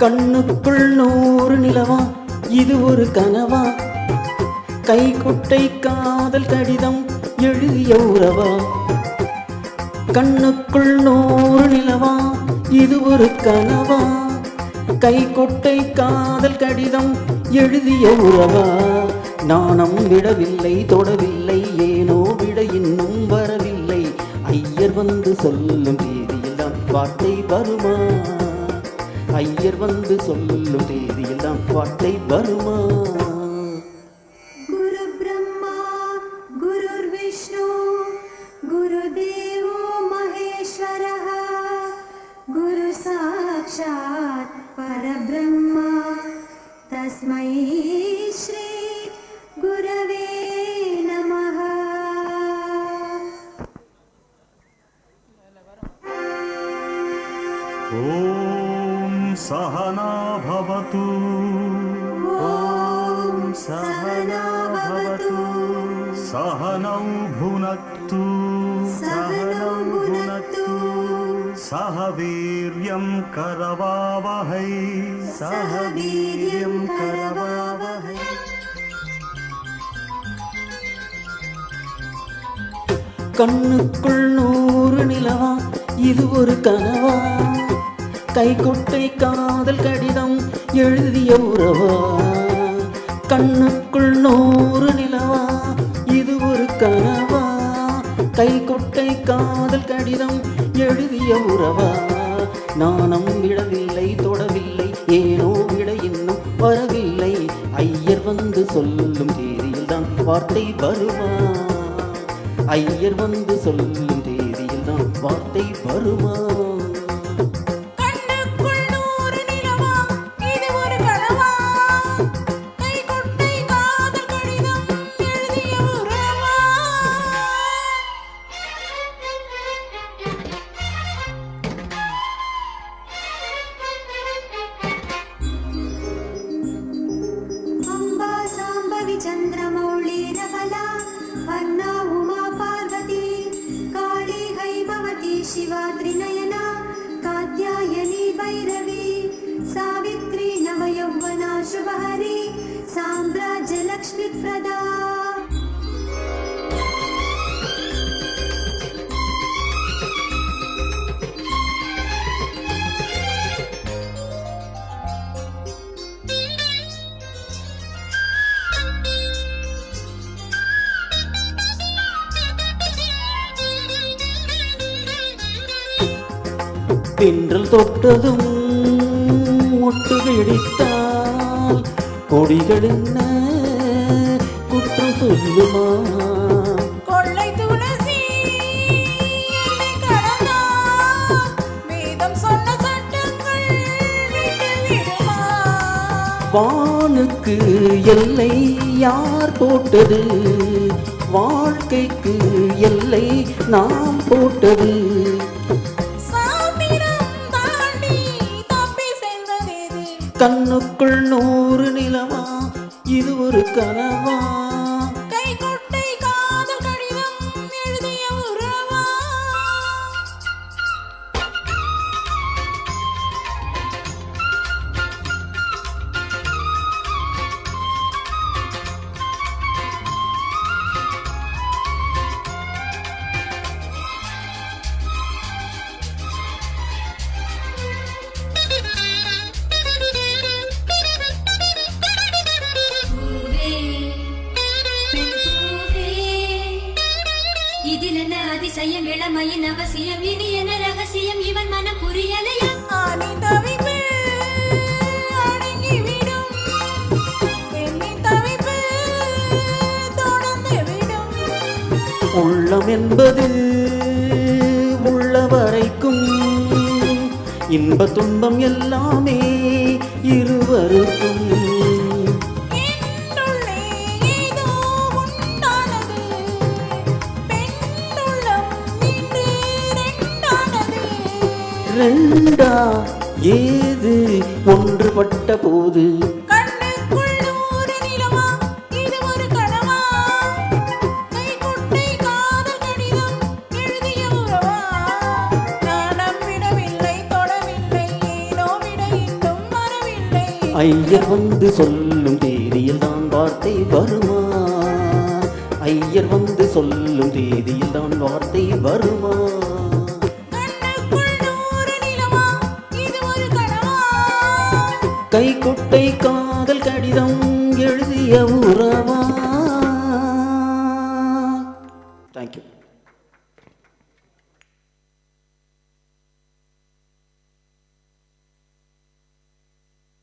கண்ணுக்குள் 100 நிலவா இது ஒரு கனவா, கைக்குட்டை காதல் கடிதம் எழுதிய உறவா. கண்ணுக்குள் 100 நிலவா இது ஒரு கனவா, கைக்குட்டை காதல் கடிதம் எழுதிய உறவா. நாணம் விடவில்லை தொடவில்லை, ஏனோ விட இன்னும் வரவில்லை. ஐயர் வந்து சொல்லும் தேதியெல்லாம் வார்த்தை வருமா, ஐயர் வந்து சொல்லும் தேதியெல்லாம் வார்த்தை வருமா. குரு பிரம்மா குருர் விஷ்ணு குருதேவோ மகேஸ்வரः குரு சாக்ஷாத் பரபிரம்மா தஸ்மை ஸ்ரீ குரவே நமः. ஓம் சஹனா பவது ஓம் சஹனா பவது சஹனௌ புனக்து சஹனௌ புனக்து சஹ வீர்யம் கரவாவஹை சஹ வீர்யம் கரவாவஹை. கண்ணுக்குள் 100 நிலவா இது ஒரு கனவா, கைக்குட்டை காதல் கடிதம் எழுதிய உறவா. கண்ணுக்குள் 100 நிலவா இது ஒரு கனவா, கைக்குட்டை காதல் கடிதம் எழுதிய உறவா. நாணம் விடவில்லை தொடவில்லை, ஏனோ விட இன்னும் வரவில்லை. ஐயர் வந்து சொல்லும் தேதியில் தான் வார்த்தை வருமா, ஐயர் வந்து சொல்லும் தேதியில் தான் வார்த்தை வருமா. கண்ணுக்குள் 100 நிலவா இது ஒரு கனவா, கைக்குட்டை காதல் கடிதம் எழுதிய உறவா. அம்பா சாம்பவி சந்திரமௌளி ரபலா வர்ணா உமா பார்வதி காளி ஹைமவதி சிவா த்ரிநயனா காத்யாயனி பைரவி சாவித்ரி நவயௌவனா சுபஹரி சாம்ராஜ்ய லக்ஷ்மி பிரதா. தென்றல் தொட்டதும் மொட்டு வெடித்தால் கொடிகள் என்ன குற்றம் சொல்லுமா. கொள்ளை துளசி என்னை கடந்தால் வேதம் சொன்ன சட்டங்கள் விட்டு விடுமா. வானுக்கு எல்லை யார் போட்டது, வாழ்க்கைக்கு எல்லை நாம் போட்டது. சாத்திரம் தாண்டி தப்பி செல்வதேது. கண்ணுக்குள் 100 நிலவா இது ஒரு கனவா, கைக்குட்டை காதல் கடிதம் எழுதிய உறவா. பூவே பெண் பூவே இதிலென்ன அதிசயம் இளமையின் அவசியம் இனி என்ன ரகசியம் இவன் மனம் புரியலையா. ஆனி தவிப்பு அடங்கிவிடும், பெண்ணின் தவிப்பு தொடர்ந்து விடும். உள்ளம் என்பது உள்ள வரைக்கும் இன்ப துன்பம் எல்லாமே இருவருக்கும். என்னுள்ளே ஏதோ உண்டானது, பெண்ணுள்ளம் இன்று ரெண்டானது. ரெண்டா ஏது ஒன்றுபட்ட போது, கண்ணுக்குள் 100 நிலவா இது ஒரு கனவா, கைக்குட்டை காதல் கடிதம் எழுதிய உறவா. நாணம் விடவில்லை தொடவில்லை, ஏனோ விட இன்னும் வரவில்லை. ஐயர் வந்து சொல்லும் தேதியில் தான் வார்த்தை வருமா? ஐயர் வந்து சொல்லும் தேதியில் தான் வார்த்தை வருமா? கண்ணுக்குள் 100 நிலவா இது ஒரு கனவா? கைக்குட்டை காதல் கடிதம் எழுதிய உறவா?